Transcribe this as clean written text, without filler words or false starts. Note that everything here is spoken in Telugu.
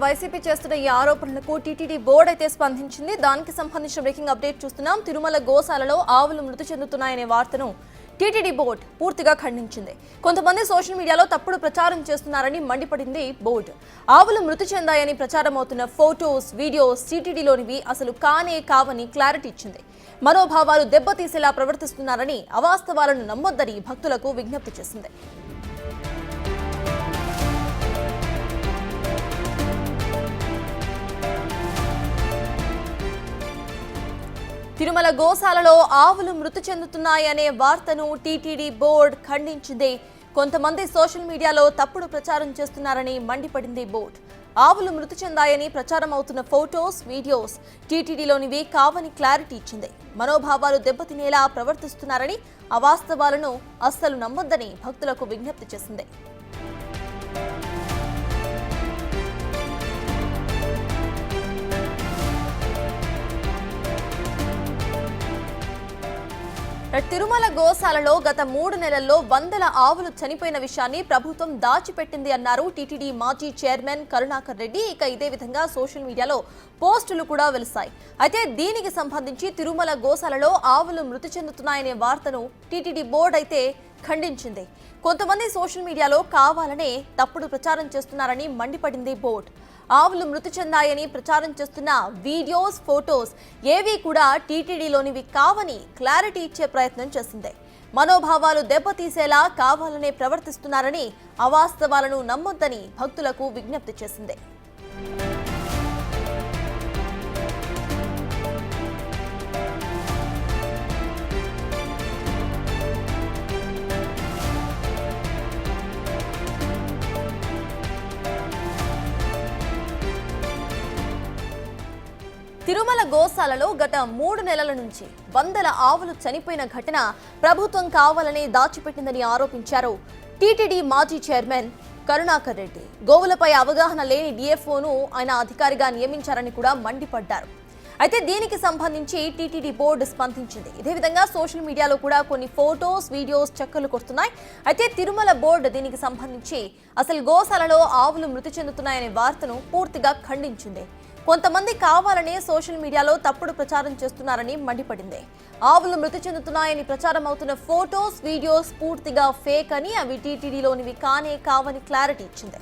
వైసీపీ చేస్తున్న ఈ ఆరోపణలకు టీటీడీ బోర్డు అయితే స్పందించింది. దానికి సంబంధించిన బ్రేకింగ్ అప్డేట్ చూస్తున్నాం. తిరుమల గోశాలలో ఆవులు మృతి చెందుతున్నాయనే వార్తను టీటీడీ బోర్డు పూర్తిగా ఖండించింది. కొంతమంది సోషల్ మీడియాలో తప్పుడు ప్రచారం చేస్తున్నారని మండిపడింది బోర్డు. ఆవులు మృతి చెందాయని ప్రచారం అవుతున్న ఫోటోస్, వీడియోస్ టీటీడీలోనివి అసలు కానే కావని క్లారిటీ ఇచ్చింది. మనోభావాలు దెబ్బతీసేలా ప్రవర్తిస్తున్నారని, అవాస్తవాలను నమ్మొద్దని భక్తులకు విజ్ఞప్తి చేసింది. తిరుమల గోశాలలో ఆవులు మృతి చెందుతున్నాయనే వార్తను టీటీడీ బోర్డు ఖండించింది. కొంతమంది సోషల్ మీడియాలో తప్పుడు ప్రచారం చేస్తున్నారని మండిపడింది బోర్డు. ఆవులు మృతి చెందాయని ప్రచారం అవుతున్న ఫోటోస్, వీడియోస్ టీటీడీలోనివి కావని క్లారిటీ ఇచ్చింది. మనోభావాలు దెబ్బతినేలా ప్రవర్తిస్తున్నారని, అవాస్తవాలను అస్సలు నమ్మొద్దని భక్తులకు విజ్ఞప్తి చేసింది. తిరుమల గోశాలలో గత 3 నెలల్లో వందల ఆవులు చనిపోయిన విషయాన్ని ప్రభుత్వం దాచిపెట్టింది అన్నారు టీటీడీ మాజీ చైర్మన్ కరుణాకర్ రెడ్డి. ఇక ఇదే విధంగా సోషల్ మీడియాలో పోస్టులు కూడా వెలిశాయి. అయితే దీనికి సంబంధించి తిరుమల గోశాలలో ఆవులు మృతి చెందుతున్నాయనే వార్తను టీటీడీ బోర్డు అయితే ఖండించింది. కొంతమంది సోషల్ మీడియాలో కావాలనే తప్పుడు ప్రచారం చేస్తున్నారని మండిపడింది బోర్డు. ఆవులు మృతి చెందాయని ప్రచారం చేస్తున్న వీడియోస్, ఫోటోస్ ఏవీ కూడా టీటీడీలోనివి కావని క్లారిటీ ఇచ్చే ప్రయత్నం చేసింది. మనోభావాలు దెబ్బతీసేలా కావాలనే ప్రవర్తిస్తున్నారని, అవాస్తవాలను నమ్మొద్దని భక్తులకు విజ్ఞప్తి చేసింది. తిరుమల గోశాలలో గత 3 నెలల నుంచి వందల ఆవులు చనిపోయిన ఘటన ప్రభుత్వం కావాలని దాచిపెట్టిందని ఆరోపించారు టీటీడీ మాజీ చైర్మన్ కరుణాకర్ రెడ్డి. గోవులపై అవగాహన లేని డిఎఫ్ఓను ఆయన అధికారిగా నియమించారని కూడా మండిపడ్డారు. అయితే దీనికి సంబంధించి టీటీడీ బోర్డు స్పందించింది. ఇదే విధంగా సోషల్ మీడియాలో కూడా కొన్ని ఫోటోస్, వీడియోస్ చక్కర్లు కొడుతున్నాయి. అయితే తిరుమల బోర్డు దీనికి సంబంధించి అసలు గోశాలలో ఆవులు మృతి చెందుతున్నాయనే వార్తను పూర్తిగా ఖండించింది. కొంతమంది కావాలనే సోషల్ మీడియాలో తప్పుడు ప్రచారం చేస్తున్నారని మండిపడింది. ఆవులు మృతి చెందుతున్నాయని ప్రచారం అవుతున్న ఫోటోస్, వీడియోస్ పూర్తిగా ఫేక్ అని, అవి టీటీడీలోనివి కానే కావని క్లారిటీ ఇచ్చింది.